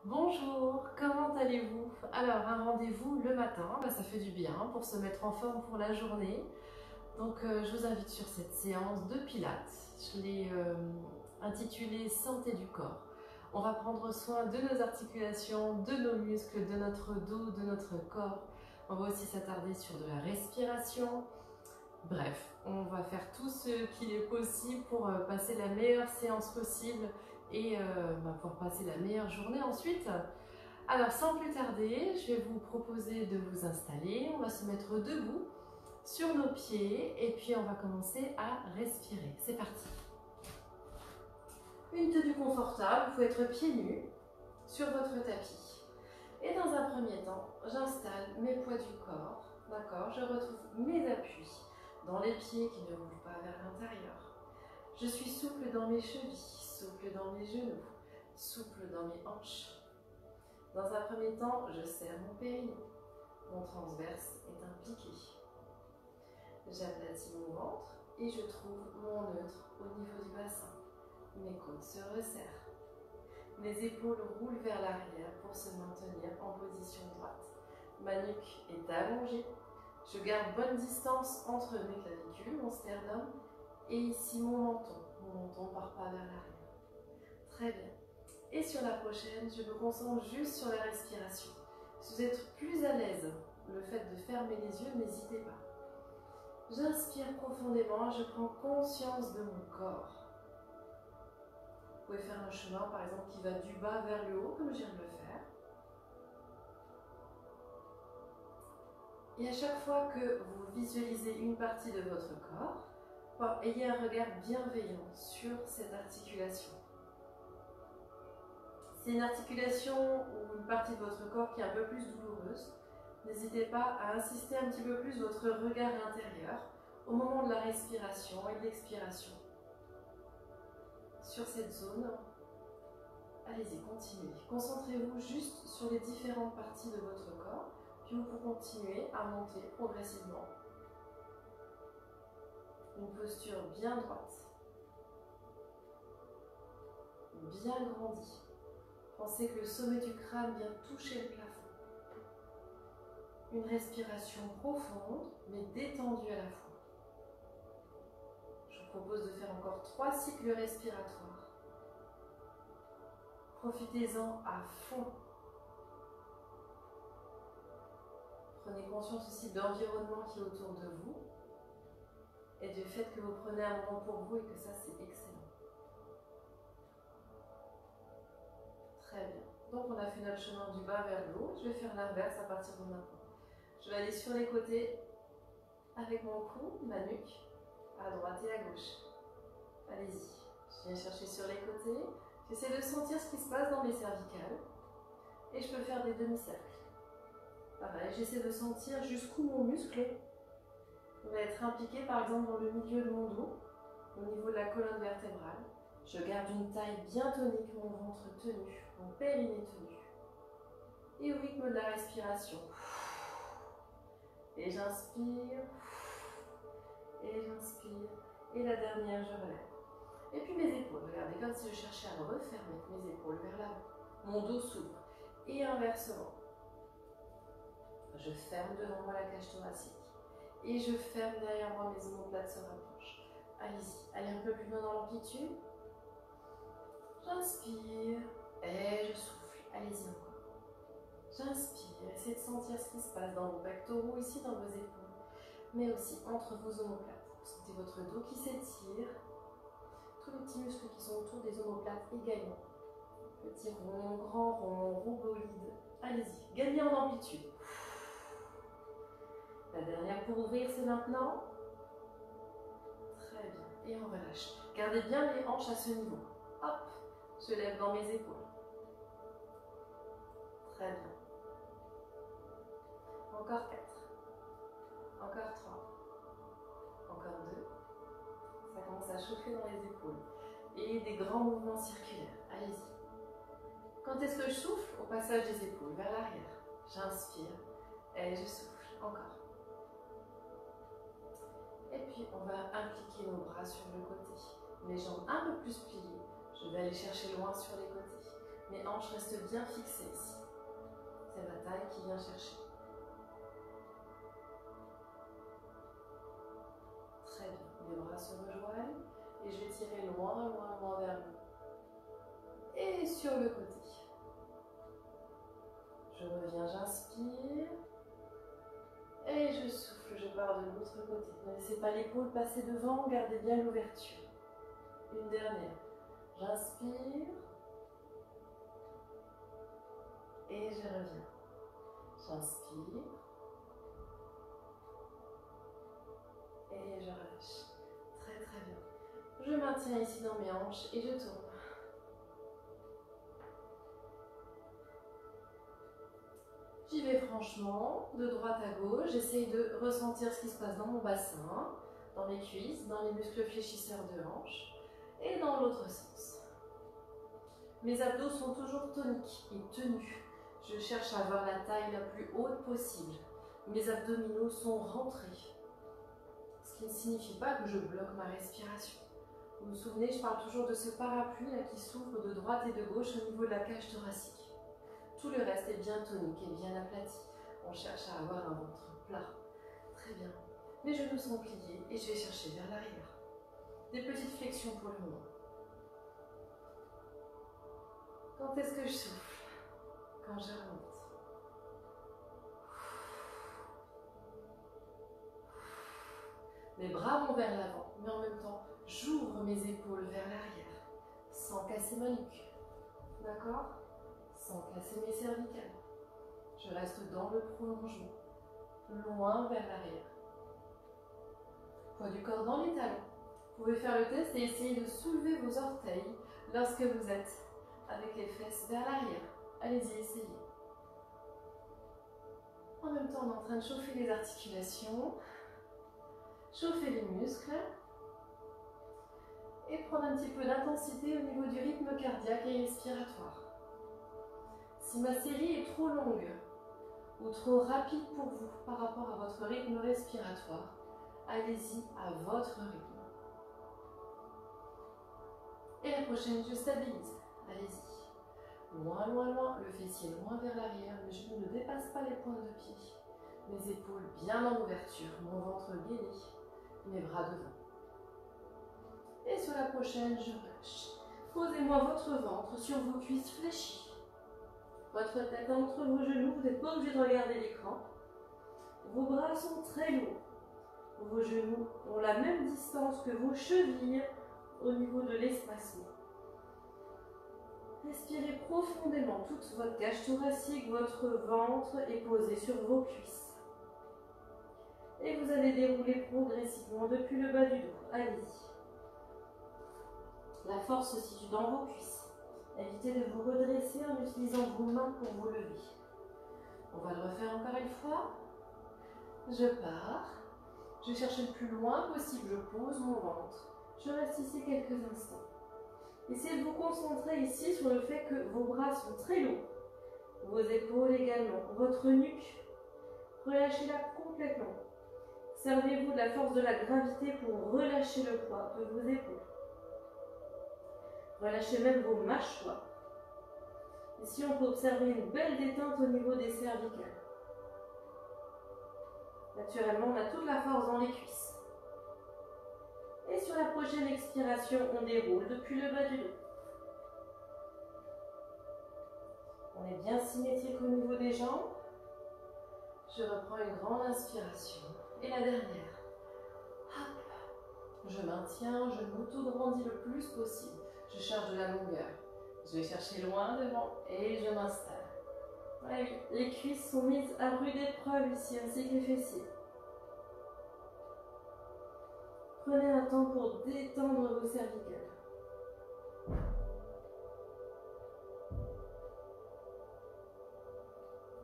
Bonjour, comment allez-vous? Alors, un rendez-vous le matin, ça fait du bien pour se mettre en forme pour la journée. Donc, je vous invite sur cette séance de Pilates. Je l'ai intitulée Santé du corps. On va prendre soin de nos articulations, de nos muscles, de notre dos, de notre corps. On va aussi s'attarder sur de la respiration. Bref, on va faire tout ce qu'il est possible pour passer la meilleure séance possible et pour passer la meilleure journée ensuite. Alors sans plus tarder, je vais vous proposer de vous installer. On va se mettre debout sur nos pieds et puis on va commencer à respirer. C'est parti. Une tenue confortable, vous pouvez être pieds nus sur votre tapis. Et dans un premier temps, j'installe mes poids du corps. D'accord, je retrouve mes appuis dans les pieds qui ne roulent pas vers l'intérieur. Je suis souple dans mes chevilles, souple dans mes genoux, souple dans mes hanches. Dans un premier temps, je serre mon périnée. Mon transverse est impliqué. J'aplatis mon ventre et je trouve mon neutre au niveau du bassin. Mes côtes se resserrent. Mes épaules roulent vers l'arrière pour se maintenir en position droite. Ma nuque est allongée. Je garde bonne distance entre mes clavicules, mon sternum, et ici mon menton. Mon menton ne part pas vers l'arrière. Très bien. Et sur la prochaine, je me concentre juste sur la respiration. Si vous êtes plus à l'aise, le fait de fermer les yeux, n'hésitez pas. J'inspire profondément, je prends conscience de mon corps. Vous pouvez faire un chemin, par exemple, qui va du bas vers le haut, comme je viens de le faire. Et à chaque fois que vous visualisez une partie de votre corps, ayez un regard bienveillant sur cette articulation. C'est une articulation ou une partie de votre corps qui est un peu plus douloureuse. N'hésitez pas à insister un petit peu plus votre regard intérieur au moment de la respiration et de l'expiration. Sur cette zone, allez-y, continuez. Concentrez-vous juste sur les différentes parties de votre corps, puis vous pouvez continuer à monter progressivement. Une posture bien droite, bien grandie. Pensez que le sommet du crâne vient toucher le plafond. Une respiration profonde, mais détendue à la fois. Je vous propose de faire encore 3 cycles respiratoires. Profitez-en à fond. Prenez conscience aussi de l'environnement qui est autour de vous et du fait que vous prenez un moment pour vous et que ça, c'est excellent. Très bien. Donc, on a fait notre chemin du bas vers le haut. Je vais faire l'inverse à partir de maintenant. Je vais aller sur les côtés avec mon cou, ma nuque, à droite et à gauche. Allez-y. Je viens chercher sur les côtés. J'essaie de sentir ce qui se passe dans mes cervicales. Et je peux faire des demi-cercles. Pareil, j'essaie de sentir jusqu'où mon muscle va être impliqué, par exemple, dans le milieu de mon dos, au niveau de la colonne vertébrale. Je garde une taille bien tonique, mon ventre tenu, mon périnée tenu. Et au rythme de la respiration. Et j'inspire. Et j'inspire. Et la dernière, je relève. Et puis mes épaules, regardez, comme si je cherchais à refermer mes épaules vers l'avant. Mon dos s'ouvre. Et inversement. Je ferme devant moi la cage thoracique. Et je ferme derrière moi, mes omoplates se rapprochent. Allez-y, allez un peu plus loin dans l'amplitude. J'inspire et je souffle. Allez-y encore. J'inspire, essayez de sentir ce qui se passe dans vos pectoraux, ici dans vos épaules, mais aussi entre vos omoplates. Vous sentez votre dos qui s'étire, tous les petits muscles qui sont autour des omoplates également. Petit rond, grand rond, rhomboïde. Allez-y, gagnez en amplitude. La dernière pour ouvrir, c'est maintenant. Très bien. Et on relâche. Gardez bien les hanches à ce niveau. Hop, je lève dans mes épaules. Très bien. Encore 4. Encore 3. Encore 2. Ça commence à chauffer dans les épaules. Et des grands mouvements circulaires. Allez-y. Quand est-ce que je souffle? Au passage des épaules vers l'arrière. J'inspire et je souffle. Encore. Et puis, on va impliquer nos bras sur le côté. Les jambes un peu plus pliées. Je vais aller chercher loin sur les côtés. Mais hanches restent bien fixées ici. C'est ma taille qui vient chercher. Très bien. Les bras se rejoignent et je vais tirer loin, loin, loin vers le haut. Et sur le côté. Je reviens, j'inspire. Et je souffle, je pars de l'autre côté. Ne laissez pas l'épaule passer devant, gardez bien l'ouverture. Une dernière. J'inspire. Et je reviens. J'inspire. Et je relâche. Très très bien. Je maintiens ici dans mes hanches et je tourne. J'y vais franchement, de droite à gauche. J'essaye de ressentir ce qui se passe dans mon bassin, dans mes cuisses, dans les muscles fléchisseurs de hanche et dans l'autre sens. Mes abdos sont toujours toniques et tenus. Je cherche à avoir la taille la plus haute possible. Mes abdominaux sont rentrés. Ce qui ne signifie pas que je bloque ma respiration. Vous vous souvenez, je parle toujours de ce parapluie là qui s'ouvre de droite et de gauche au niveau de la cage thoracique. Tout le reste est bien tonique et bien aplati. On cherche à avoir un ventre plat. Très bien. Mes genoux sont pliés et je vais chercher vers l'arrière. Des petites flexions pour le moment. Quand est-ce que je souffle? Quand je remonte. Mes bras vont vers l'avant, mais en même temps, j'ouvre mes épaules vers l'arrière, sans casser ma nuque. D'accord? Sans casser mes cervicales. Je reste dans le prolongement, loin vers l'arrière. Poids du corps dans les talons. Vous pouvez faire le test et essayer de soulever vos orteils lorsque vous êtes avec les fesses vers l'arrière. Allez-y, essayez. En même temps, on est en train de chauffer les articulations, chauffer les muscles et prendre un petit peu d'intensité au niveau du rythme cardiaque et respiratoire. Si ma série est trop longue ou trop rapide pour vous par rapport à votre rythme respiratoire, allez-y à votre rythme. Et la prochaine, je stabilise. Allez-y. Loin, loin, loin, le fessier loin vers l'arrière, mes genoux ne dépassent pas les pointes de pied. Mes épaules bien en ouverture, mon ventre gainé, mes bras devant. Et sur la prochaine, je relâche. Posez-moi votre ventre sur vos cuisses fléchies. Votre tête entre vos genoux, vous n'êtes pas obligé de regarder l'écran. Vos bras sont très lourds. Vos genoux ont la même distance que vos chevilles au niveau de l'espacement. Respirez profondément. Toute votre cage thoracique, votre ventre est posé sur vos cuisses. Et vous allez dérouler progressivement depuis le bas du dos. Allez-y. La force se situe dans vos cuisses. Évitez de vous redresser en utilisant vos mains pour vous lever. On va le refaire encore une fois. Je pars. Je cherche le plus loin possible. Je pose mon ventre. Je reste ici quelques instants. Essayez de vous concentrer ici sur le fait que vos bras sont très lourds. Vos épaules également. Votre nuque, relâchez-la complètement. Servez-vous de la force de la gravité pour relâcher le poids de vos épaules. Relâchez même vos mâchoires. Ici, on peut observer une belle détente au niveau des cervicales. Naturellement, on a toute la force dans les cuisses. Et sur la prochaine expiration, on déroule depuis le bas du dos. On est bien symétrique au niveau des jambes. Je reprends une grande inspiration. Et la dernière. Hop. Je maintiens, je m'auto-grandis le plus possible. Je cherche de la longueur. Je vais chercher loin devant et je m'installe. Ouais, les cuisses sont mises à rude épreuve ici, ainsi que les fessiers. Prenez un temps pour détendre vos cervicales.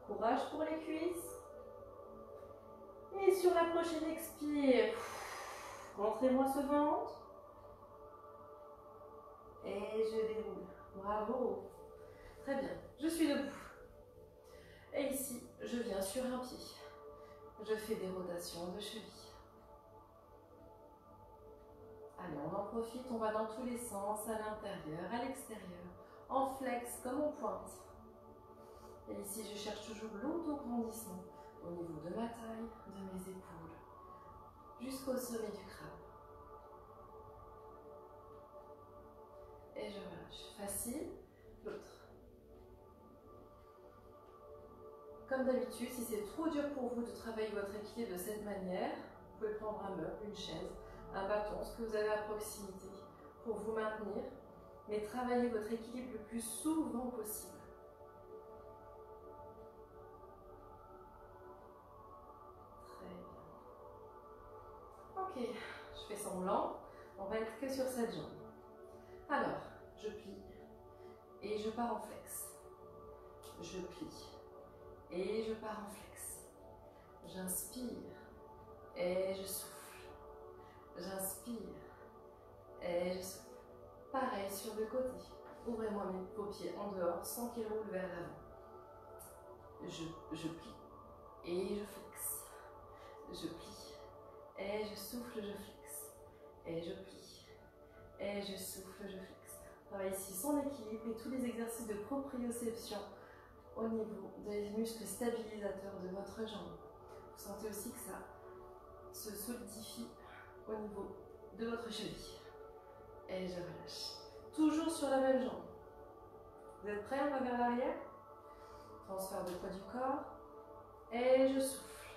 Courage pour les cuisses. Et sur la prochaine expire, rentrez-moi ce ventre. Et je déroule. Bravo. Très bien. Je suis debout. Et ici, je viens sur un pied. Je fais des rotations de cheville. Allez, on en profite. On va dans tous les sens, à l'intérieur, à l'extérieur. en flex comme en pointe. Et ici, je cherche toujours l'autograndissement au niveau de ma taille, de mes épaules, jusqu'au sommet du crâne. Et je relâche. Facile. L'autre. Comme d'habitude, si c'est trop dur pour vous de travailler votre équilibre de cette manière, vous pouvez prendre un meuble, une chaise, un bâton, ce que vous avez à proximité pour vous maintenir, mais travaillez votre équilibre le plus souvent possible. Très bien. Ok, je fais semblant, on va être que sur cette jambe. Alors, je plie et je pars en flex. Je plie et je pars en flex. J'inspire et je souffle. J'inspire et je souffle. Pareil sur le côté. Ouvrez-moi mes paupiers en dehors sans qu'ils roulent vers l'avant. Je plie et je flexe. Je plie et je souffle, je flexe. Et je plie et je souffle, je flexe. Travaillez ici son équilibre et tous les exercices de proprioception au niveau des muscles stabilisateurs de votre jambe. Vous sentez aussi que ça se solidifie au niveau de votre cheville. Et je relâche. Toujours sur la même jambe. Vous êtes prêts? On va vers l'arrière. Transfert de poids du corps. Et je souffle.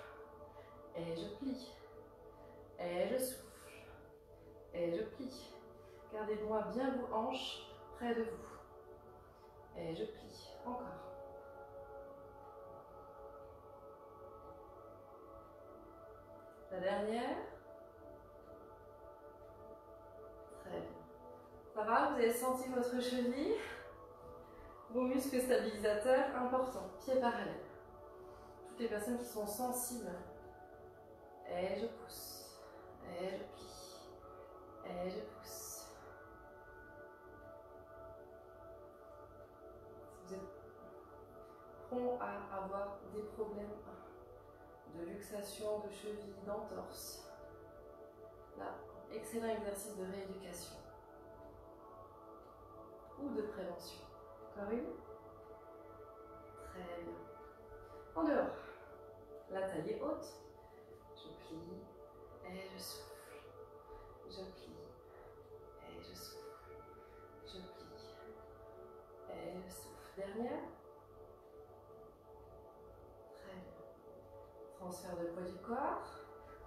Et je plie. Et je souffle. Et je plie. Gardez-moi bien vos hanches près de vous. Et je plie. Encore. La dernière. Très bien. Ça va, vous avez senti votre cheville? Vos muscles stabilisateurs, importants. Pieds parallèles. Toutes les personnes qui sont sensibles. Et je pousse. Et je plie. Et je pousse. Si vous êtes prompt à avoir des problèmes de luxation, de cheville, d'entorse, là, excellent exercice de rééducation ou de prévention. Encore une. Très bien. En dehors, la taille est haute. Je plie et je souffle. Je plie et je souffle. Je plie et je souffle. Dernière. Très bien. Transfert de poids du corps.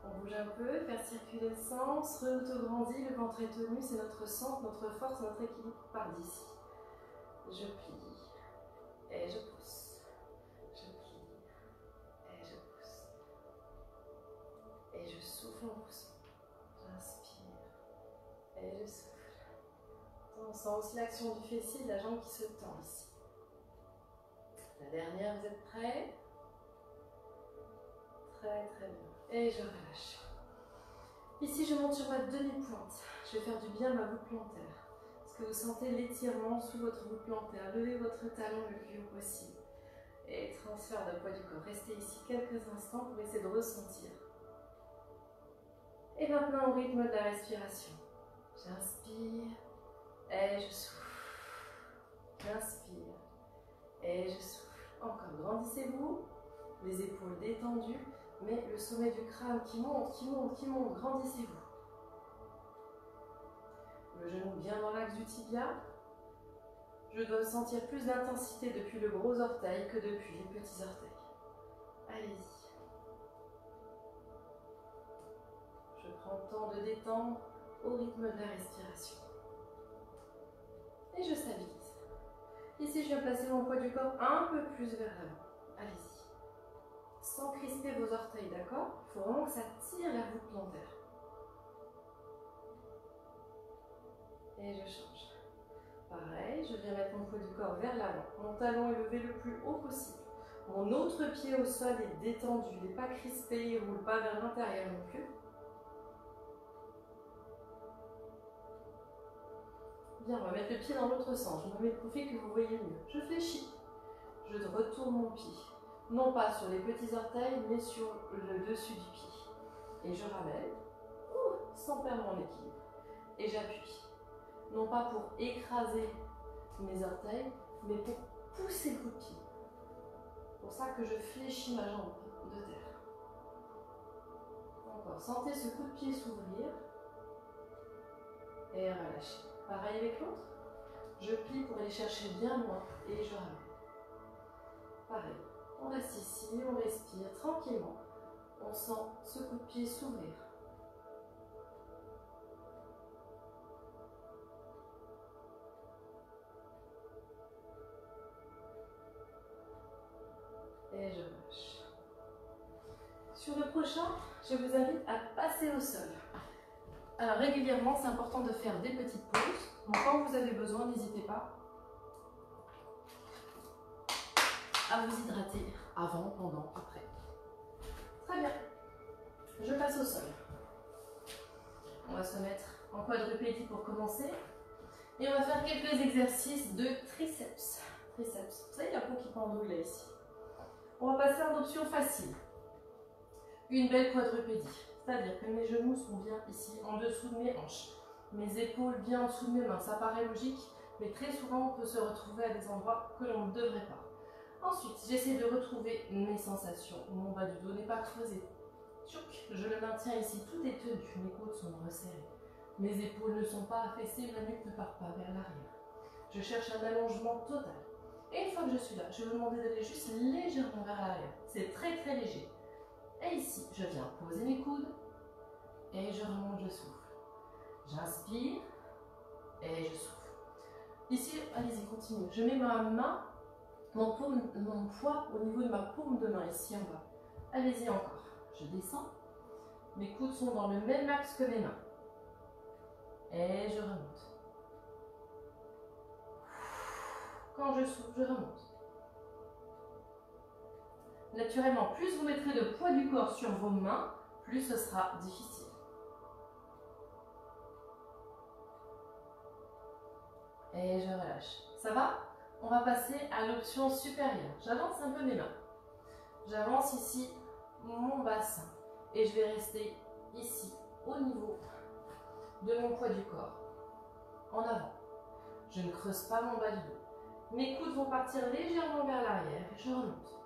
On bouge un peu, faire circuler le sang, se auto-grandit, le ventre est tenu, c'est notre centre, notre force, notre équilibre part d'ici. Je plie et je pousse. Je plie et je pousse. Et je souffle en poussant. J'inspire et je souffle. On sent aussi l'action du fessier, de la jambe qui se tend ici. La dernière, vous êtes prêts? Très très bien. Et je relâche. Ici, je monte sur ma demi-pointe. Je vais faire du bien à ma voûte plantaire. Est-ce que vous sentez l'étirement sous votre voûte plantaire? Levez votre talon le plus haut possible. Et transfert de poids du corps. Restez ici quelques instants pour essayer de ressentir. Et maintenant, au rythme de la respiration. J'inspire et je souffle. J'inspire et je souffle. Encore, grandissez-vous. Les épaules détendues, mais le sommet du crâne qui monte, qui monte, qui monte. Grandissez-vous. Le genou bien dans l'axe du tibia. Je dois sentir plus d'intensité depuis le gros orteil que depuis les petits orteils. Allez-y. Je prends le temps de détendre au rythme de la respiration. Et je stabilise. Ici, je viens placer mon poids du corps un peu plus vers l'avant. Allez-y. Sans crisper vos orteils, d'accord? Il faut vraiment que ça tire la voûte plantaire. Et je change. Pareil, je viens mettre mon poids du corps vers l'avant. Mon talon est levé le plus haut possible. Mon autre pied au sol est détendu. Il n'est pas crispé, il ne roule pas vers l'intérieur non plus. Bien, on va mettre le pied dans l'autre sens. Je me mets le profil que vous voyez mieux. Je fléchis. Je retourne mon pied. Non pas sur les petits orteils, mais sur le dessus du pied. Et je ramène, sans perdre mon équilibre. Et j'appuie. Non pas pour écraser mes orteils, mais pour pousser le coup de pied. C'est pour ça que je fléchis ma jambe de terre. Encore, sentez ce coup de pied s'ouvrir et relâcher. Pareil avec l'autre. Je plie pour aller chercher bien loin et je ramène. Pareil, on reste ici, on respire tranquillement. On sent ce coup de pied s'ouvrir. Et je relâche. Sur le prochain, je vous invite à passer au sol. Alors régulièrement, c'est important de faire des petites pauses. Donc quand vous avez besoin, n'hésitez pas à vous hydrater avant, pendant, après. Très bien. Je passe au sol. On va se mettre en quadrupédie pour commencer. Et on va faire quelques exercices de triceps. Triceps. Vous savez, la peau qui pendouille là ici. On va passer en option facile. Une belle quadrupédie. C'est-à-dire que mes genoux sont bien ici, en dessous de mes hanches. Mes épaules bien en dessous de mes mains. Ça paraît logique, mais très souvent on peut se retrouver à des endroits que l'on ne devrait pas. Ensuite, j'essaie de retrouver mes sensations. Mon bas du dos n'est pas creusé. Tchouk, je le maintiens ici, tout est tenu. Mes côtes sont resserrées. Mes épaules ne sont pas affaissées, ma nuque ne part pas vers l'arrière. Je cherche un allongement total. Et une fois que je suis là, je vais vous demander d'aller juste légèrement vers l'arrière. C'est très très léger. Et ici, je viens poser mes coudes et je remonte, je souffle. J'inspire et je souffle. Ici, allez-y, continue. Je mets ma main, mon poids au niveau de ma paume de main, ici en bas. Allez-y encore. Je descends. Mes coudes sont dans le même axe que mes mains. Et je remonte. Quand je souffle, je remonte. Naturellement, plus vous mettrez de poids du corps sur vos mains, plus ce sera difficile. Et je relâche. Ça va? On va passer à l'option supérieure. J'avance un peu mes mains. J'avance ici mon bassin. Et je vais rester ici, au niveau de mon poids du corps. En avant. Je ne creuse pas mon bas du dos. Mes coudes vont partir légèrement vers l'arrière et je remonte.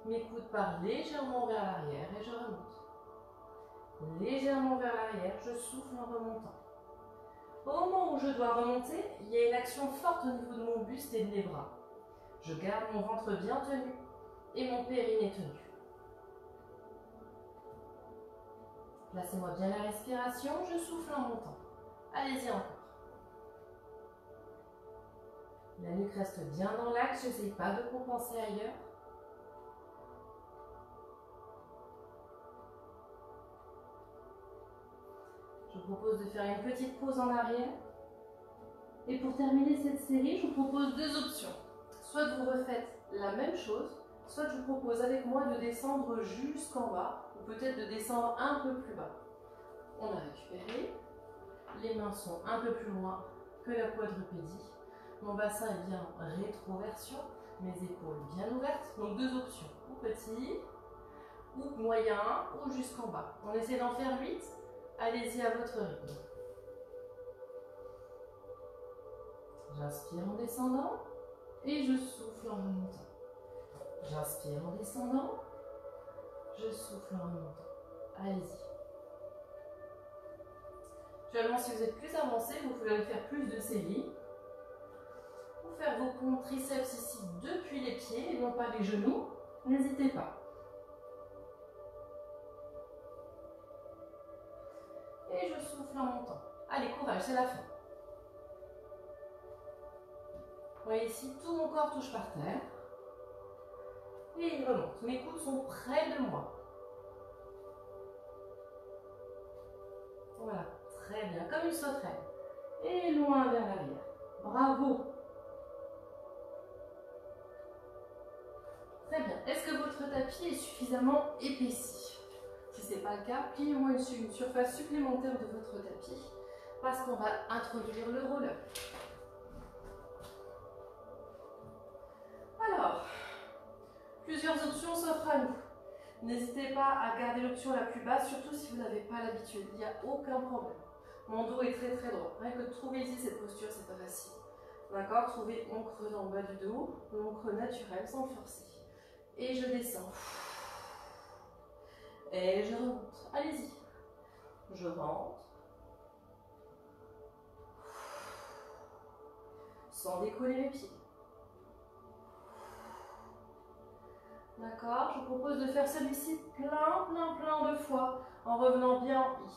Mes coudes partent légèrement vers l'arrière et je remonte. Légèrement vers l'arrière, je souffle en remontant. Au moment où je dois remonter, il y a une action forte au niveau de mon buste et de mes bras. Je garde mon ventre bien tenu et mon périnée tenu. Placez-moi bien la respiration, je souffle en montant. Allez-y encore. La nuque reste bien dans l'axe, je n'essaye pas de compenser ailleurs. Je vous propose de faire une petite pause en arrière. Et pour terminer cette série, je vous propose deux options. Soit vous refaites la même chose, soit je vous propose avec moi de descendre jusqu'en bas, ou peut-être de descendre un peu plus bas. On a récupéré. Les mains sont un peu plus loin que la quadrupédie. Mon bassin est bien rétroversion, mes épaules bien ouvertes. Donc deux options, ou petit, ou moyen, ou jusqu'en bas. On essaie d'en faire 8. Allez-y à votre rythme. J'inspire en descendant et je souffle en remontant. J'inspire en descendant, je souffle en remontant. Allez-y. Actuellement, si vous êtes plus avancé, vous pouvez aller faire plus de séries. Ou faire vos pompes triceps ici depuis les pieds et non pas les genoux. N'hésitez pas. Et je souffle en montant. Allez, courage, c'est la fin. Vous voyez ici, tout mon corps touche par terre. Et il remonte. Mes coudes sont près de moi. Voilà, très bien, comme une sauterelle. Et loin vers l'arrière. Bravo. Très bien. Est-ce que votre tapis est suffisamment épaissi? Si ce n'est pas le cas, pliez-moi une surface supplémentaire de votre tapis parce qu'on va introduire le roller. Alors, plusieurs options s'offrent à nous. N'hésitez pas à garder l'option la plus basse, surtout si vous n'avez pas l'habitude. Il n'y a aucun problème. Mon dos est très très droit. Rien que de trouver ici cette posture, c'est pas facile. D'accord? Trouvez mon creux dans le bas du dos, mon creux naturel sans le forcer. Et je descends. Et je remonte. Allez-y. Je rentre. Sans décoller mes pieds. D'accord? Je vous propose de faire celui-ci plein de fois en revenant bien en I.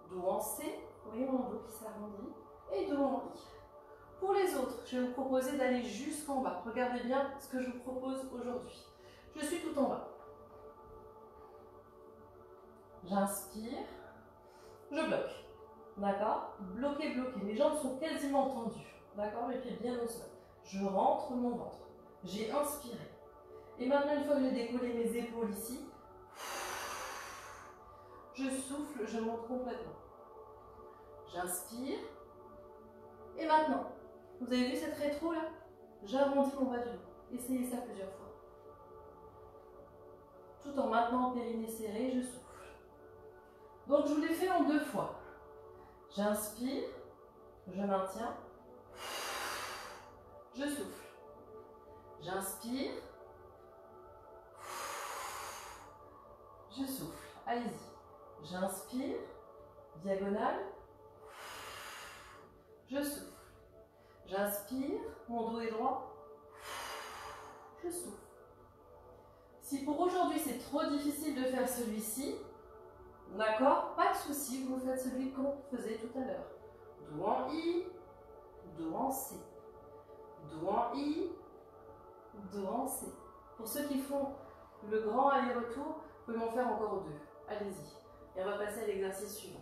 Dos en C. Vous voyez mon dos qui s'arrondit. Et dos en I. Pour les autres, je vais vous proposer d'aller jusqu'en bas. Regardez bien ce que je vous propose aujourd'hui. Je suis tout en bas. J'inspire. Je bloque. D'accord? Bloquez, bloquez. Mes jambes sont quasiment tendues. D'accord? Mes pieds bien au sol. Je rentre mon ventre. J'ai inspiré. Et maintenant, une fois que j'ai décollé mes épaules ici, je souffle, je monte complètement. J'inspire. Et maintenant, vous avez vu cette rétro là? J'arrondis mon bas du dos. Essayez ça plusieurs fois. Tout en maintenant périnée serré, je souffle. Donc je vous l'ai fait en 2 fois. J'inspire, je maintiens, je souffle. J'inspire, je souffle. Allez-y. J'inspire, diagonale, je souffle. J'inspire, mon dos est droit, je souffle. Si pour aujourd'hui c'est trop difficile de faire celui-ci, d'accord, pas de souci, vous faites celui qu'on faisait tout à l'heure. Dos en I, dos en C. Dos en I, dos en C. Pour ceux qui font le grand aller-retour, vous pouvez m'en faire encore 2. Allez-y. Et on va passer à l'exercice suivant.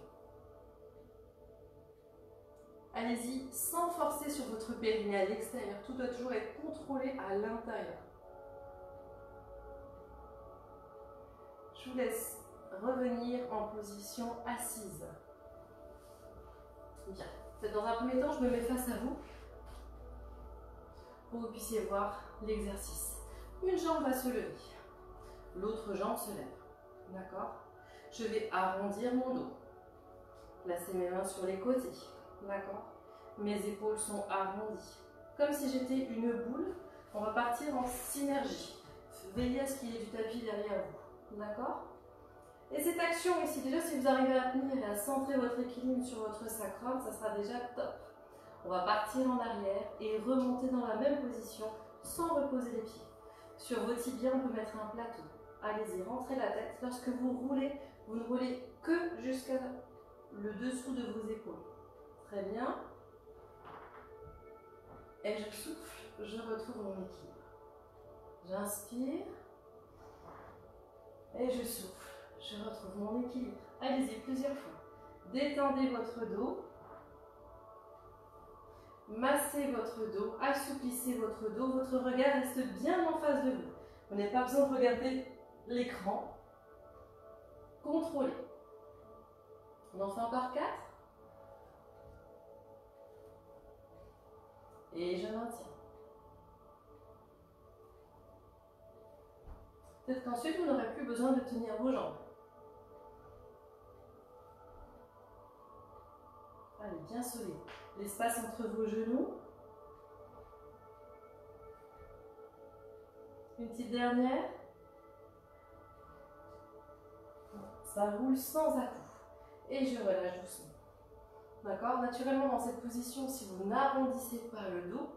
Allez-y, sans forcer sur votre périnée à l'extérieur. Tout doit toujours être contrôlé à l'intérieur. Je vous laisse revenir en position assise. Bien. Dans un premier temps, je me mets face à vous pour que vous puissiez voir l'exercice. Une jambe va se lever, l'autre jambe se lève. D'accord? Je vais arrondir mon dos. Placer mes mains sur les côtés. D'accord? Mes épaules sont arrondies. Comme si j'étais une boule, on va partir en synergie. Veillez à ce qu'il y ait du tapis derrière vous. D'accord? Et cette action ici, déjà si vous arrivez à tenir et à centrer votre équilibre sur votre sacrum, ça sera déjà top. On va partir en arrière et remonter dans la même position sans reposer les pieds. Sur vos tibias, on peut mettre un plateau. Allez-y, rentrez la tête. Lorsque vous roulez, vous ne roulez que jusqu'à le dessous de vos épaules. Très bien. Et je souffle, je retrouve mon équilibre. J'inspire et je souffle. Je retrouve mon équilibre. Allez-y, plusieurs fois. Détendez votre dos. Massez votre dos. Assouplissez votre dos. Votre regard reste bien en face de vous. Vous n'avez pas besoin de regarder l'écran. Contrôlez. On en fait encore 4. Et je maintiens. Peut-être qu'ensuite, vous n'aurez plus besoin de tenir vos jambes. Allez, bien solide. L'espace entre vos genoux. Une petite dernière. Ça roule sans à-coups. Et je relâche doucement. D'accord? Naturellement, dans cette position, si vous n'arrondissez pas le dos,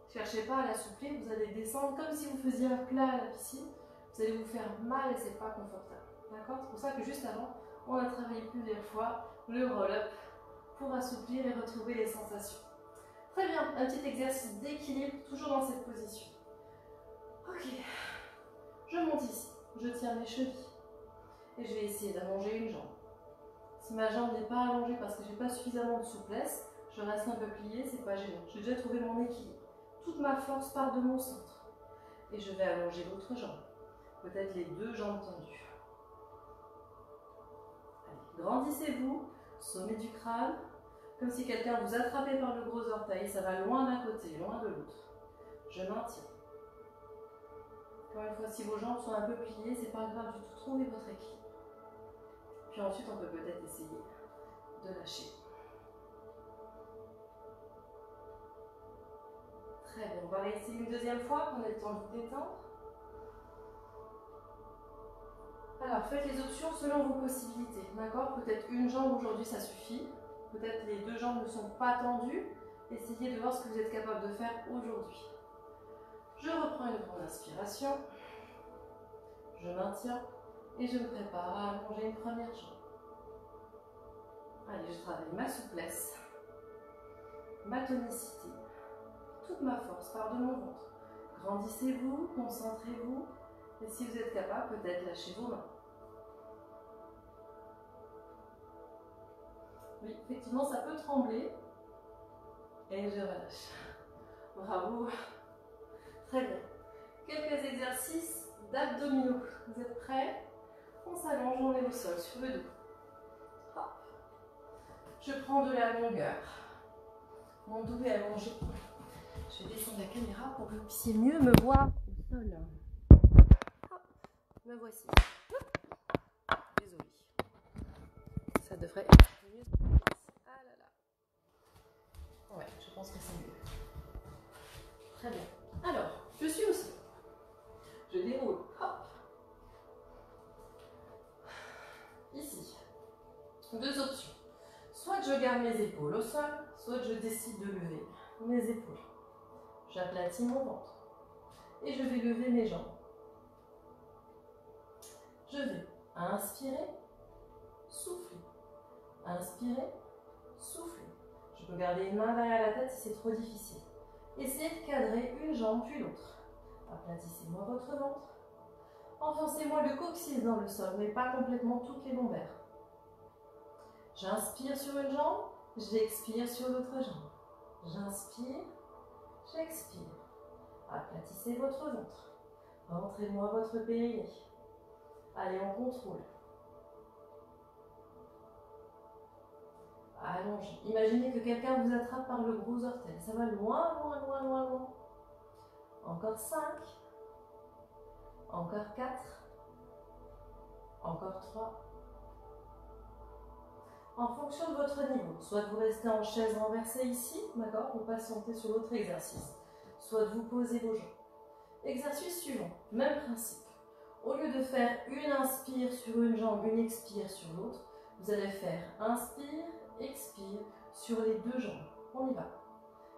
ne cherchez pas à l'assouplir, vous allez descendre comme si vous faisiez un plat à la piscine. Vous allez vous faire mal et ce n'est pas confortable. D'accord? C'est pour ça que juste avant, on a travaillé plusieurs fois le roll-up pour assouplir et retrouver les sensations. Très bien, un petit exercice d'équilibre, toujours dans cette position. Ok, je monte ici, je tiens mes chevilles et je vais essayer d'allonger une jambe. Si ma jambe n'est pas allongée parce que je n'ai pas suffisamment de souplesse, je reste un peu pliée, c'est pas gênant. J'ai déjà trouvé mon équilibre. Toute ma force part de mon centre. Et je vais allonger l'autre jambe. Peut-être les 2 jambes tendues. Allez, grandissez-vous, sommet du crâne, comme si quelqu'un vous attrapait par le gros orteil. Ça va loin d'un côté, loin de l'autre. Je maintiens. Encore une fois, si vos jambes sont un peu pliées, c'est pas grave du tout. Trouvez votre équilibre. Puis ensuite, on peut peut-être essayer de lâcher. Très bien, on va réessayer une deuxième fois pour qu'on ait le temps de vous détendre. Alors, faites les options selon vos possibilités, d'accord? Peut-être une jambe aujourd'hui, ça suffit. Peut-être les deux jambes ne sont pas tendues. Essayez de voir ce que vous êtes capable de faire aujourd'hui. Je reprends une grande inspiration. Je maintiens et je me prépare à allonger une première jambe. Allez, je travaille ma souplesse, ma tonicité, toute ma force part de mon ventre. Grandissez-vous, concentrez-vous. Et si vous êtes capable, peut-être lâchez vos mains. Oui, effectivement, ça peut trembler. Et je relâche. Bravo. Très bien. Quelques exercices d'abdominaux. Vous êtes prêts? On s'allonge, on est au sol, sur le dos. Hop. Je prends de la longueur. Mon dos est allongé. Je vais descendre la caméra pour que vous puissiez mieux me voir au sol. Hop. Me voici. Désolée. Ça devrait être mieux. Ah là là. Ouais, je pense que c'est mieux. Très bien. Alors, je suis au sol. Je déroule. Hop. Ici. Deux options. Soit je garde mes épaules au sol, soit je décide de lever mes épaules. J'aplatis mon ventre. Et je vais lever mes jambes. Je vais inspirer, souffler. Inspirer, souffler. Je peux garder une main derrière la tête si c'est trop difficile. Essayez de cadrer une jambe puis l'autre. Aplatissez-moi votre ventre. Enfoncez-moi le coccyx dans le sol, mais pas complètement toutes les lombaires. J'inspire sur une jambe, j'expire sur l'autre jambe. J'inspire, j'expire. Aplatissez votre ventre. Rentrez-moi votre périnée. Allez, on contrôle. Allongez. Imaginez que quelqu'un vous attrape par le gros orteil. Ça va loin, loin, loin, loin, loin. Encore 5. Encore 4. Encore 3. En fonction de votre niveau, soit vous restez en chaise renversée ici, d'accord, ou patientez sur l'autre exercice. Soit vous posez vos jambes. Exercice suivant, même principe. Au lieu de faire une inspire sur une jambe, une expire sur l'autre, vous allez faire inspire, expire sur les deux jambes. On y va.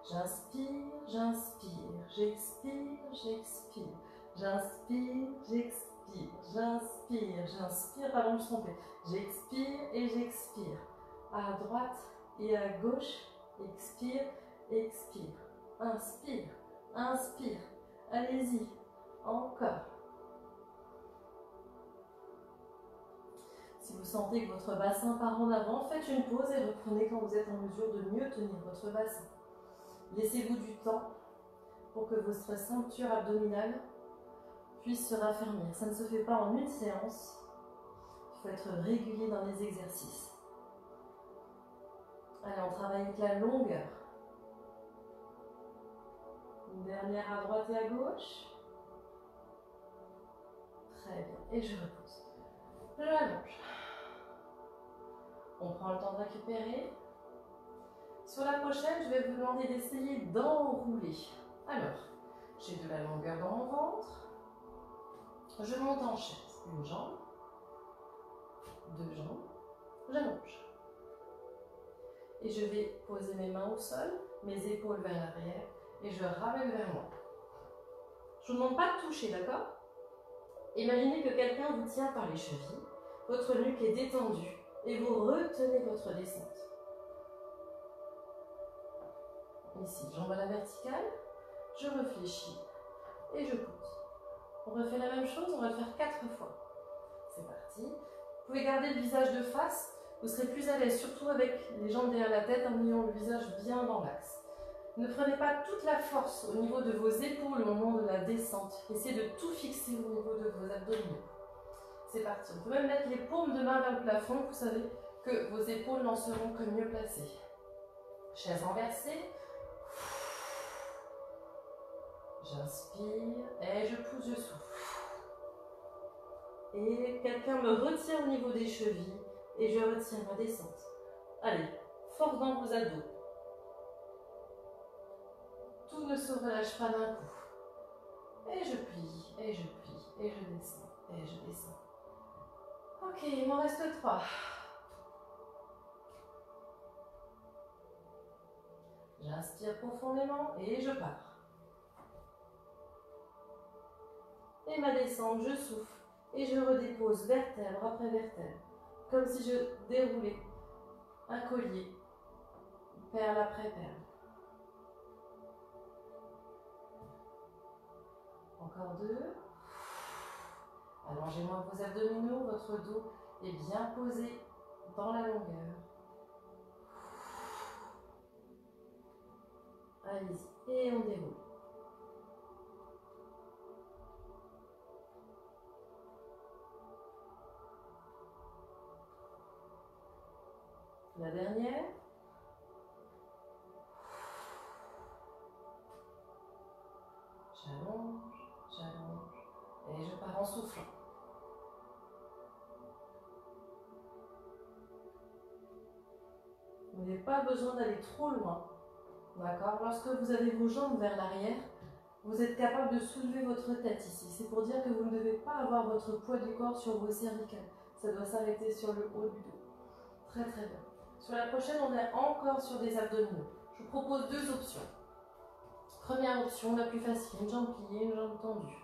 J'inspire, j'inspire, j'expire, j'expire. J'inspire, j'expire, j'inspire, j'inspire, pardon, je me suis trompée. J'expire et j'expire. À droite et à gauche, expire, expire. Inspire, inspire. Allez-y, encore. Si vous sentez que votre bassin part en avant, faites une pause et reprenez quand vous êtes en mesure de mieux tenir votre bassin. Laissez-vous du temps pour que votre ceinture abdominale puisse se raffermir. Ça ne se fait pas en une séance. Il faut être régulier dans les exercices. Allez, on travaille avec la longueur. Une dernière à droite et à gauche. Très bien. Et je repose. Je l'allonge. On prend le temps de récupérer. Sur la prochaine, je vais vous demander d'essayer d'enrouler. Alors, j'ai de la longueur dans mon ventre. Je monte en chaise. Une jambe. Deux jambes. J'allonge. Et je vais poser mes mains au sol, mes épaules vers l'arrière et je ramène vers moi. Je ne vous demande pas de toucher, d'accord? Imaginez que quelqu'un vous tient par les chevilles, votre nuque est détendue et vous retenez votre descente. Ici, jambe à la verticale, je réfléchis et je pose. On refait la même chose, on va le faire 4 fois. C'est parti. Vous pouvez garder le visage de face. Vous serez plus à l'aise, surtout avec les jambes derrière la tête, en ayant le visage bien dans l'axe. Ne prenez pas toute la force au niveau de vos épaules au moment de la descente. Essayez de tout fixer au niveau de vos abdominaux. C'est parti. On peut même mettre les paumes de main vers le plafond. Vous savez que vos épaules n'en seront que mieux placées. Chaise renversée. J'inspire et je pousse, je souffle. Et quelqu'un me retient au niveau des chevilles. Et je retiens ma descente. Allez, force dans vos abdos. Tout tout ne se relâche pas d'un coup. Et je plie, et je plie, et je descends, et je descends. Ok, il m'en reste 3. J'inspire profondément et je pars. Et ma descente, je souffle et je redépose vertèbre après vertèbre, comme si je déroulais un collier, perle après perle. Encore 2. Allongez-moi vos abdominaux, votre dos est bien posé dans la longueur. Allez-y, et on déroule. La dernière. J'allonge, j'allonge, et je pars en soufflant. Vous n'avez pas besoin d'aller trop loin. D'accord? Lorsque vous avez vos jambes vers l'arrière, vous êtes capable de soulever votre tête ici. C'est pour dire que vous ne devez pas avoir votre poids du corps sur vos cervicales. Ça doit s'arrêter sur le haut du dos. Très très bien. Sur la prochaine, on est encore sur des abdominaux. Je vous propose 2 options. Première option, la plus facile, une jambe pliée, une jambe tendue,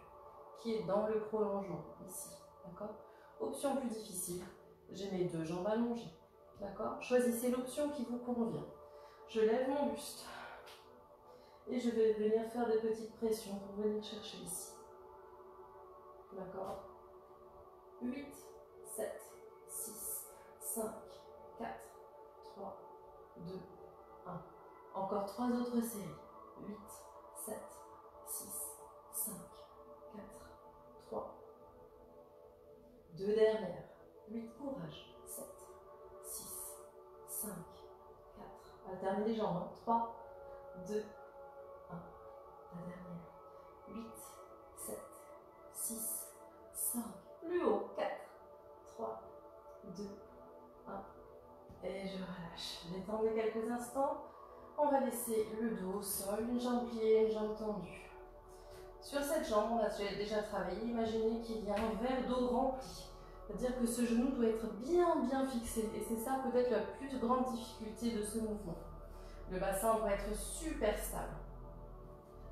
qui est dans le prolongement, ici. D'accord? Option plus difficile, j'ai mes 2 jambes allongées. D'accord? Choisissez l'option qui vous convient. Je lève mon buste. Et je vais venir faire des petites pressions pour venir chercher ici. D'accord? 8, 7, 6, 5, 4, 3, 2, 1. Encore 3 autres séries. 8, 7, 6, 5, 4, 3. 2 dernières. 8, courage. 7, 6, 5, 4. Alternez les jambes. 3, 2, 1. La dernière. 8, 7, 6, 5. Plus haut. 4, 3, 2, 1. Et je relâche. Détendez quelques instants. On va laisser le dos au sol, une jambe pliée, une jambe tendue. Sur cette jambe, on a déjà travaillé. Imaginez qu'il y a un verre d'eau rempli. C'est-à-dire que ce genou doit être bien fixé. Et c'est ça peut-être la plus grande difficulté de ce mouvement. Le bassin doit être super stable.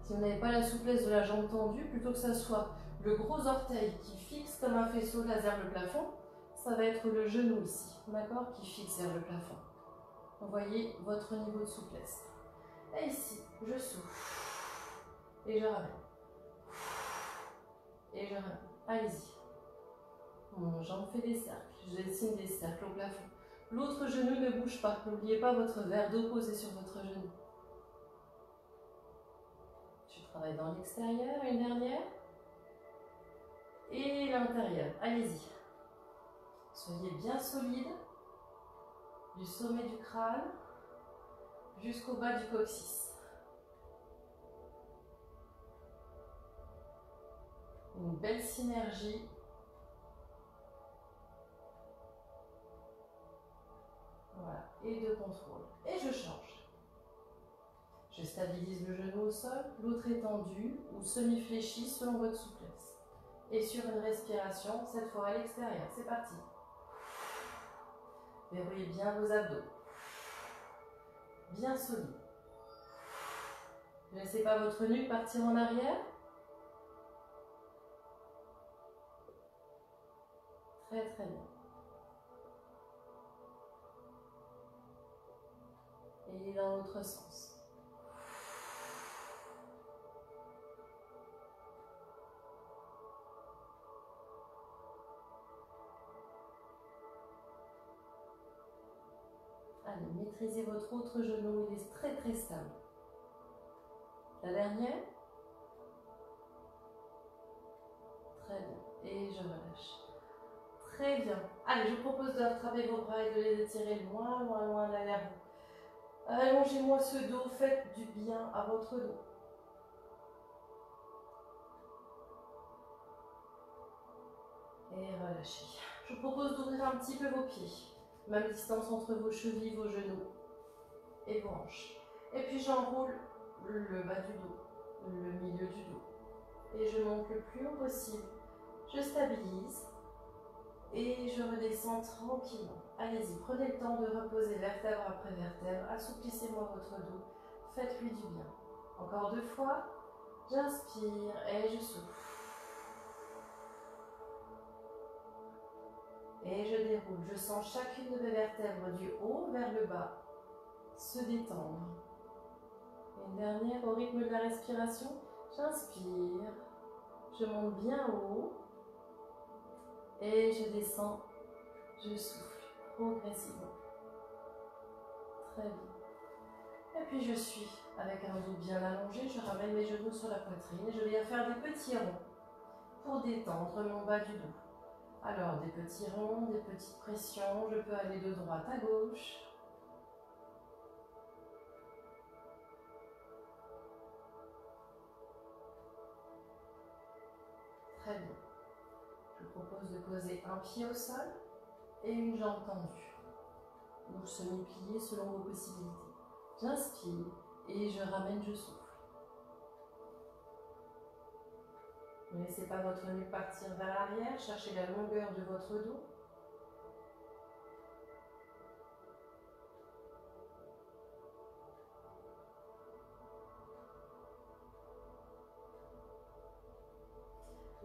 Si vous n'avez pas la souplesse de la jambe tendue, plutôt que ça soit le gros orteil qui fixe comme un faisceau laser le plafond, ça va être le genou ici, d'accord, qui fixe vers le plafond. Vous voyez votre niveau de souplesse. Et ici, je souffle. Et je ramène. Et je ramène. Allez-y. Mon jambe fait des cercles. Je dessine des cercles au plafond. L'autre genou ne bouge pas. N'oubliez pas votre verre d'eau posé sur votre genou. Je travaille dans l'extérieur. Une dernière. Et l'intérieur. Allez-y. Soyez bien solide. Du sommet du crâne jusqu'au bas du coccyx. Une belle synergie. Voilà, et de contrôle. Et je change. Je stabilise le genou au sol, l'autre est tendu ou semi-fléchi selon votre souplesse. Et sur une respiration, cette fois à l'extérieur. C'est parti. Verrouillez bien vos abdos. Bien solide. Ne laissez pas votre nuque partir en arrière. Très très bien. Et dans l'autre sens. Allez, maîtrisez votre autre genou, il est très très stable. La dernière. Très bien. Et je relâche. Très bien. Allez, je vous propose de rattraper vos bras et de les étirer loin derrière vous. Allongez-moi ce dos, faites du bien à votre dos. Et relâchez. Je vous propose d'ouvrir un petit peu vos pieds. Même distance entre vos chevilles, vos genoux et vos hanches. Et puis j'enroule le bas du dos, le milieu du dos. Et je monte le plus haut possible. Je stabilise et je redescends tranquillement. Allez-y, prenez le temps de reposer vertèbre après vertèbre. Assouplissez-moi votre dos. Faites-lui du bien. Encore 2 fois. J'inspire et je souffle. Et je déroule. Je sens chacune de mes vertèbres du haut vers le bas se détendre. Une dernière au rythme de la respiration. J'inspire. Je monte bien haut. Et je descends. Je souffle progressivement. Très bien. Et puis je suis avec un dos bien allongé. Je ramène mes genoux sur la poitrine. Et je viens faire des petits ronds pour détendre mon bas du dos. Alors, des petits ronds, des petites pressions. Je peux aller de droite à gauche. Très bien. Je vous propose de poser un pied au sol et une jambe tendue. Ou semi-plié selon vos possibilités. J'inspire et je ramène, je souffle. Ne laissez pas votre nuque partir vers l'arrière. Cherchez la longueur de votre dos.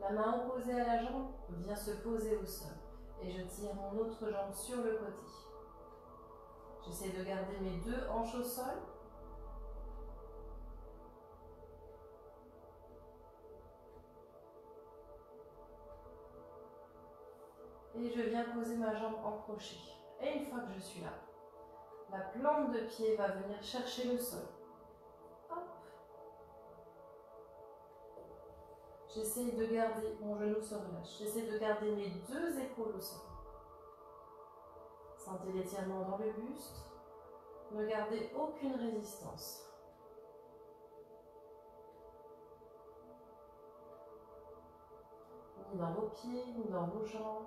La main opposée à la jambe vient se poser au sol. Et je tire mon autre jambe sur le côté. J'essaie de garder mes 2 hanches au sol. Et je viens poser ma jambe en crochet. Et une fois que je suis là, la plante de pied va venir chercher le sol. Hop. J'essaie de garder, mon genou se relâche. J'essaie de garder mes 2 épaules au sol. Sentez l'étirement dans le buste. Ne gardez aucune résistance. Ni dans vos pieds, ni dans vos jambes,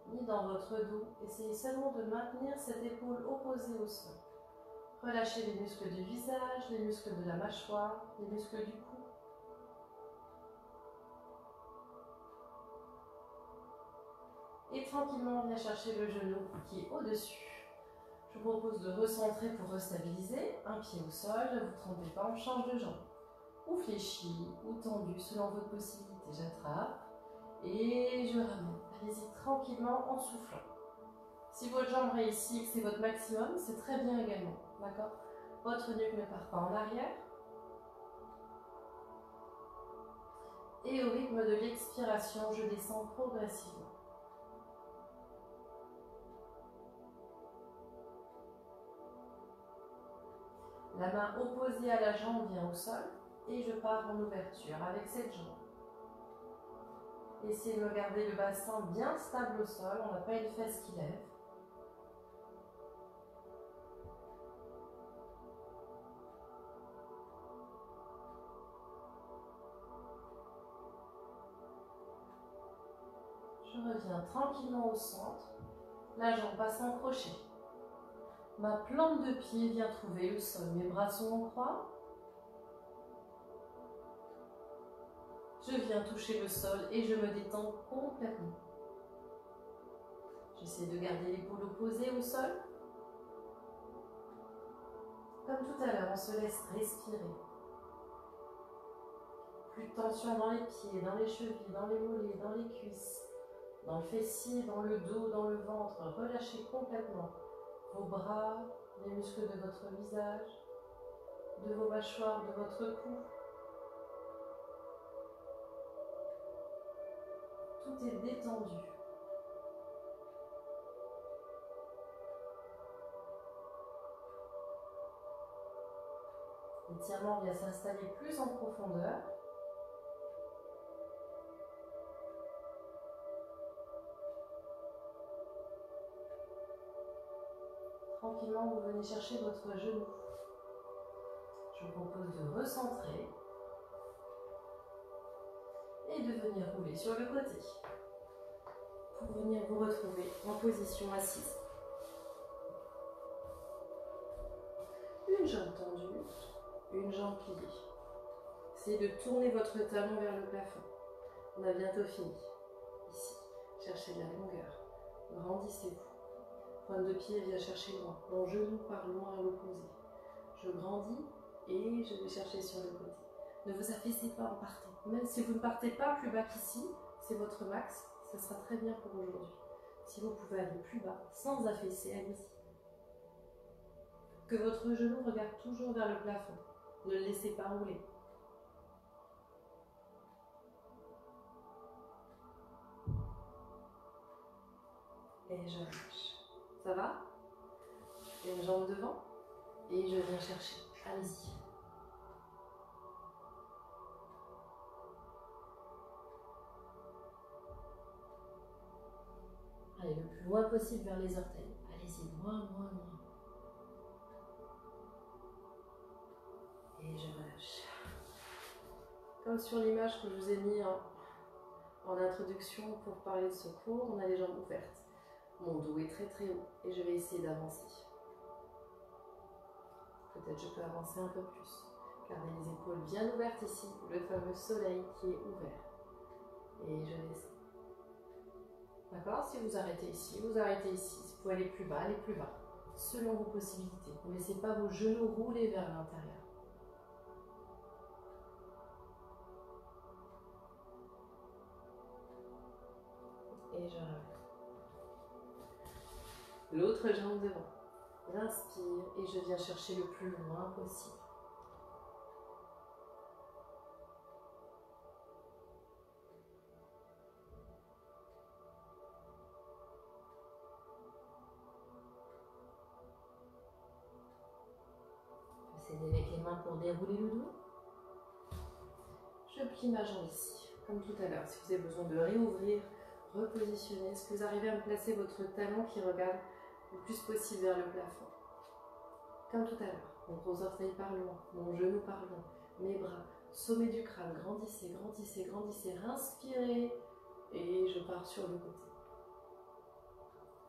ni dans votre dos. Essayez seulement de maintenir cette épaule opposée au sol. Relâchez les muscles du visage, les muscles de la mâchoire, les muscles du cou. Et tranquillement, on vient chercher le genou qui est au-dessus. Je vous propose de recentrer pour restabiliser. Un pied au sol, ne vous trompez pas, on change de jambe. Ou fléchi, ou tendu, selon votre possibilité. J'attrape et je ramène. Allez-y tranquillement en soufflant. Si votre jambe réussit et que c'est votre maximum, c'est très bien également. D'accord? Votre nuque ne part pas en arrière. Et au rythme de l'expiration, je descends progressivement. La main opposée à la jambe vient au sol et je pars en ouverture avec cette jambe. Essayez de me garder le bassin bien stable au sol, on n'a pas une fesse qui lève. Je reviens tranquillement au centre, la jambe passe en crochet. Ma plante de pied vient trouver le sol, mes bras sont en croix. Je viens toucher le sol et je me détends complètement. J'essaie de garder l'épaule opposée au sol. Comme tout à l'heure, on se laisse respirer. Plus de tension dans les pieds, dans les chevilles, dans les mollets, dans les cuisses, dans le fessier, dans le dos, dans le ventre. Relâchez complètement vos bras, les muscles de votre visage, de vos mâchoires, de votre cou. Tout est détendu. L'étirement vient s'installer plus en profondeur. Tranquillement, vous venez chercher votre genou. Je vous propose de recentrer et de venir rouler sur le côté pour venir vous retrouver en position assise. Une jambe tendue. une jambe pliée. Essayez de tourner votre talon vers le plafond. On a bientôt fini. Ici, cherchez de la longueur. Grandissez-vous. Pointe de pied vient chercher loin. Mon genou part loin à l'opposé. Je grandis et je vais chercher sur le côté. Ne vous affaissez pas en partant. Même si vous ne partez pas plus bas qu'ici, c'est votre max, ça sera très bien pour aujourd'hui. Si vous pouvez aller plus bas, sans affaisser, allez-y. Que votre genou regarde toujours vers le plafond. Ne le laissez pas rouler. Et je lâche. Ça va? Et une jambe devant. Et je viens chercher. Allez-y. Allez, le plus loin possible vers les orteils. Allez-y, loin, loin, loin. Et je relâche. Comme sur l'image que je vous ai mis en introduction pour parler de ce cours, on a les jambes ouvertes. Mon dos est très très haut et je vais essayer d'avancer. Peut-être je peux avancer un peu plus. Gardez les épaules bien ouvertes ici, le fameux soleil qui est ouvert. Et je descends. D'accord? Si vous arrêtez ici, vous arrêtez ici. Si vous pouvez aller plus bas, allez plus bas. Selon vos possibilités. Ne laissez pas vos genoux rouler vers l'intérieur. Et je relève. L'autre jambe devant. J'inspire et je viens chercher le plus loin possible. Essayez avec les mains pour dérouler le dos. Je plie ma jambe ici, comme tout à l'heure. Si vous avez besoin de réouvrir, repositionner, est-ce que vous arrivez à me placer votre talon qui regarde le plus possible vers le plafond? Comme tout à l'heure, mon gros orteil par loin, mon genou par loin, mes bras, sommet du crâne, grandissez, grandissez, grandissez, inspirez et je pars sur le côté.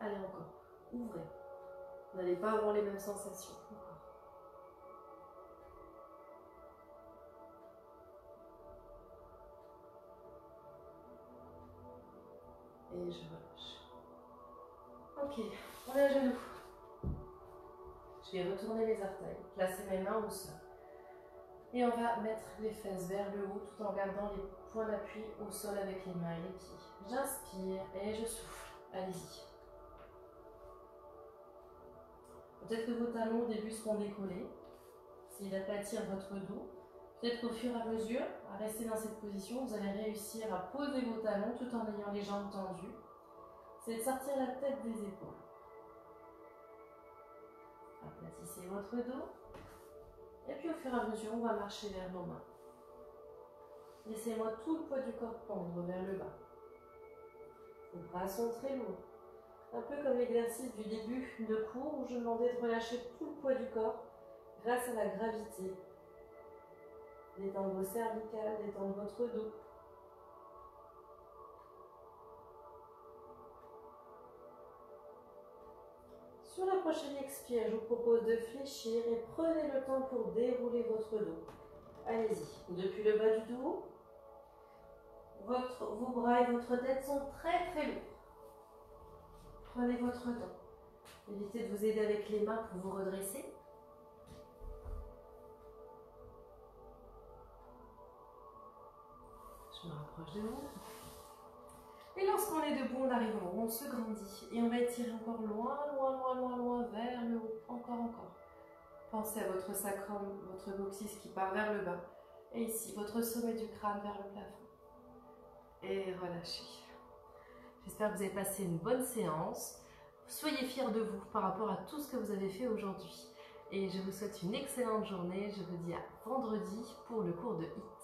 Allez encore, ouvrez. Vous n'allez pas avoir les mêmes sensations. Encore. Et je relâche. Ok, on est à genoux. Je vais retourner les orteils, placer mes mains au sol. Et on va mettre les fesses vers le haut tout en gardant les points d'appui au sol avec les mains et les pieds. J'inspire et je souffle. Allez-y. Peut-être que vos talons au début seront décollés. Essayez d'aplatir votre dos. Peut-être qu'au fur et à mesure, à rester dans cette position, vous allez réussir à poser vos talons tout en ayant les jambes tendues. C'est de sortir la tête des épaules. Aplatissez votre dos. Et puis au fur et à mesure, on va marcher vers nos mains. Laissez-moi tout le poids du corps pendre vers le bas. Vos bras sont très lourds. Un peu comme l'exercice du début de cours où je demandais de relâcher tout le poids du corps grâce à la gravité. Détendre vos cervicales, détendre votre dos. Sur la prochaine expire, je vous propose de fléchir et prenez le temps pour dérouler votre dos. Allez-y, depuis le bas du dos, vos bras et votre tête sont très très lourds. Prenez votre temps. Évitez de vous aider avec les mains pour vous redresser. Je me rapproche de vous. Et lorsqu'on est debout, on arrive en haut, on se grandit. Et on va étirer encore loin, loin, loin, loin, loin vers le haut. Encore, encore. Pensez à votre sacrum, votre coccyx qui part vers le bas. Et ici, votre sommet du crâne vers le plafond. Et relâchez. J'espère que vous avez passé une bonne séance. Soyez fiers de vous par rapport à tout ce que vous avez fait aujourd'hui. Et je vous souhaite une excellente journée. Je vous dis à vendredi pour le cours de HIIT.